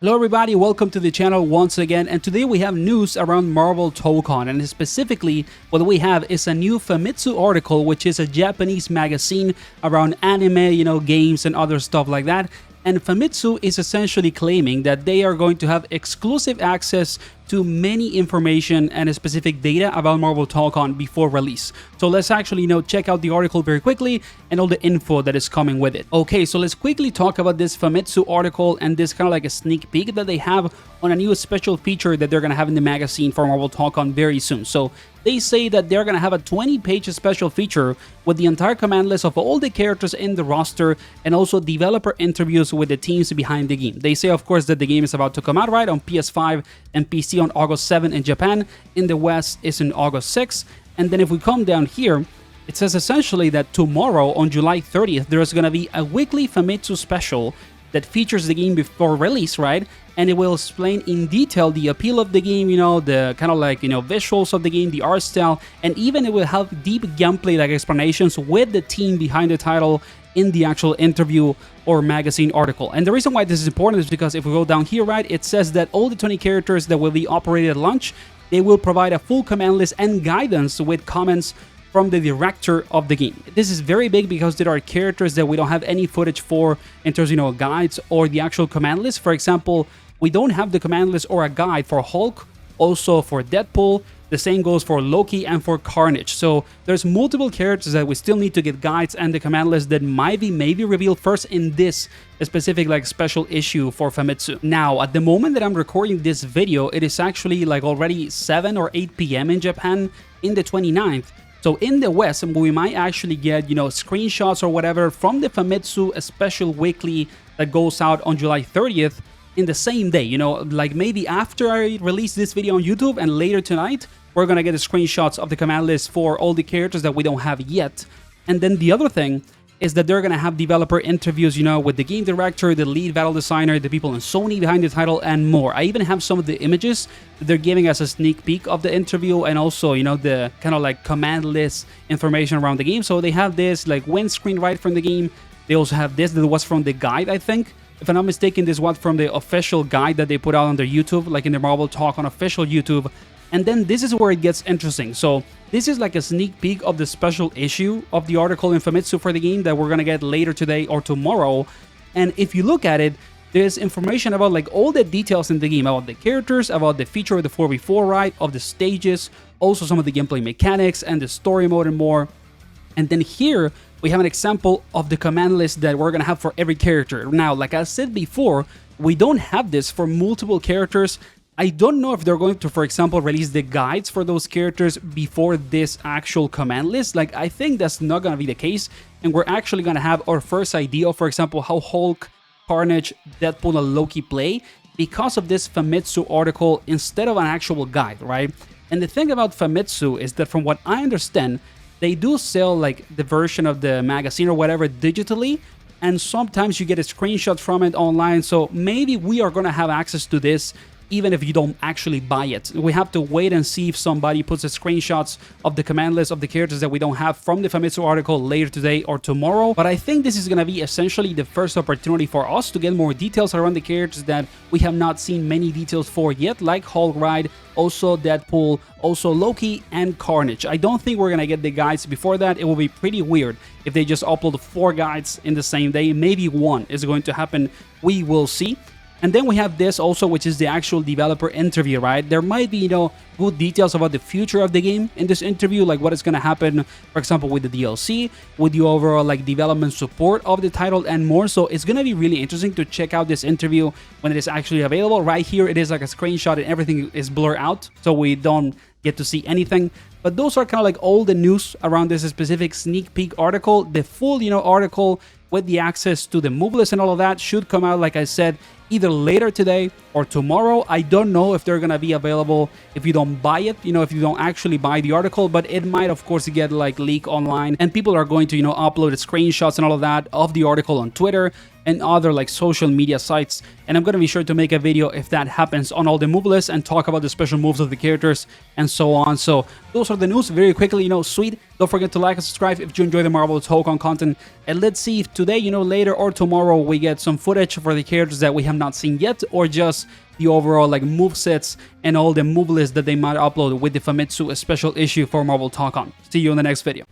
Hello everybody, welcome to the channel once again, and today we have news around Marvel Tōkon, and specifically what we have is a new Famitsu article, which is a Japanese magazine around anime, games and other stuff like that. And Famitsu is essentially claiming that they are going to have exclusive access to many information and specific data about Marvel Tōkon before release. So let's actually check out the article very quickly and all the info that is coming with it. Okay, so let's quickly talk about this Famitsu article and this kind of like a sneak peek that they have on a new special feature that they're going to have in the magazine for Marvel Tōkon very soon. So they say that they're going to have a 20-page special feature with the entire command list of all the characters in the roster and also developer interviews with the teams behind the game. They say, of course, that the game is about to come out right on PS5 and PC on August 7 in Japan. In the West is in August 6. And then if we come down here, it says essentially that tomorrow on July 30th, there's going to be a weekly Famitsu special that features the game before release, right? And it will explain in detail the appeal of the game, the kind of like, visuals of the game, the art style, and even it will have deep gameplay like explanations with the team behind the title in the actual interview or magazine article. And the reason why this is important is because if we go down here, right, it says that all the 20 characters that will be operated at launch, they will provide a full command list and guidance with comments from the director of the game. This is very big because there are characters that we don't have any footage for in terms of guides or the actual command list. For example, we don't have the command list or a guide for Hulk, also for Deadpool. The same goes for Loki and for Carnage. So there's multiple characters that we still need to get guides and the command list that might be maybe revealed first in this specific special issue for Famitsu. Now, at the moment that I'm recording this video, it is actually already 7 or 8 p.m. in Japan in the 29th. So in the West, we might actually get, screenshots or whatever from the Famitsu special weekly that goes out on July 30th in the same day, like maybe after I release this video on YouTube and later tonight, we're gonna get the screenshots of the command list for all the characters that we don't have yet. And then the other thing is that they're gonna have developer interviews, with the game director, the lead battle designer, the people in Sony behind the title, and more. I even have some of the images that they're giving us a sneak peek of the interview and also, the kind of like command list information around the game. So they have this windscreen right from the game. They also have this that was from the guide, I think. If I'm not mistaken, this was from the official guide that they put out on their YouTube, like in the Marvel Tōkon official YouTube. And then this is where it gets interesting. So this is like a sneak peek of the special issue of the article in Famitsu for the game that we're gonna get later today or tomorrow. And if you look at it, there's information about all the details in the game, about the characters, about the feature of the 4v4 right, of the stages, also some of the gameplay mechanics and the story mode and more. And then here we have an example of the command list that we're gonna have for every character. Now, like I said before, we don't have this for multiple characters. I don't know if they're going to, for example, release the guides for those characters before this actual command list. I think that's not going to be the case. And we're actually going to have our first idea of, for example, how Hulk, Carnage, Deadpool, and Loki play because of this Famitsu article instead of an actual guide, right? And the thing about Famitsu is that from what I understand, they do sell the version of the magazine or whatever digitally. And sometimes you get a screenshot from it online. So maybe we are going to have access to this even if you don't actually buy it. We have to wait and see if somebody puts the screenshots of the command list of the characters that we don't have from the Famitsu article later today or tomorrow. But I think this is going to be essentially the first opportunity for us to get more details around the characters that we have not seen many details for yet, like Hulk Ride, also Deadpool, also Loki, and Carnage. I don't think we're going to get the guides before that. It will be pretty weird if they just upload 4 guides in the same day. Maybe 1 is going to happen. We will see. And then we have this also, which is the actual developer interview, right? There might be, good details about the future of the game in this interview, like what is going to happen, for example, with the DLC, with the overall development support of the title and more. So it's going to be really interesting to check out this interview when it is actually available. Right here, it is like a screenshot and everything is blurred out, so we don't get to see anything. But those are kind of all the news around this specific sneak peek article. The full, article with the access to the move list and all of that should come out, like I said, either later today or tomorrow. I don't know if they're gonna be available if you don't buy it, if you don't actually buy the article, but it might of course get leak online and people are going to upload screenshots and all of that of the article on Twitter and other social media sites. And I'm gonna be sure to make a video if that happens on all the move lists and talk about the special moves of the characters and so on. So those those are the news very quickly, sweet. Don't forget to like and subscribe if you enjoy the Marvel Tōkon content. And let's see if today, later or tomorrow, we get some footage for the characters that we have not seen yet, or just the overall like movesets and all the move lists that they might upload with the Famitsu special issue for Marvel Tōkon. See you in the next video.